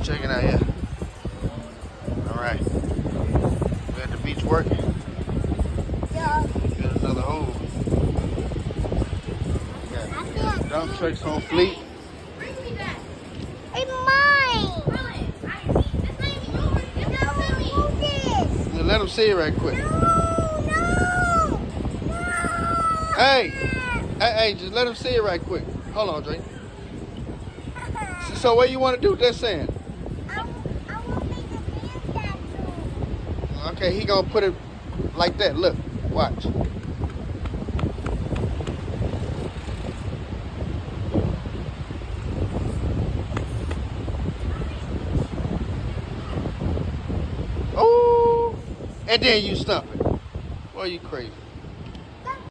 Check it out here. All right. We're at the beach working. Yeah. Get another hole. Got dump trucks on fleet. Bring me that. It's mine. Yeah, let them see it right quick. No. Hey, just let them see it right quick. Hold on, Drake. So what you want to do with that sand? I want to make a man tattoo. Okay, he gonna put it like that. Look, watch. Oh, and then you stump it. Boy, you crazy.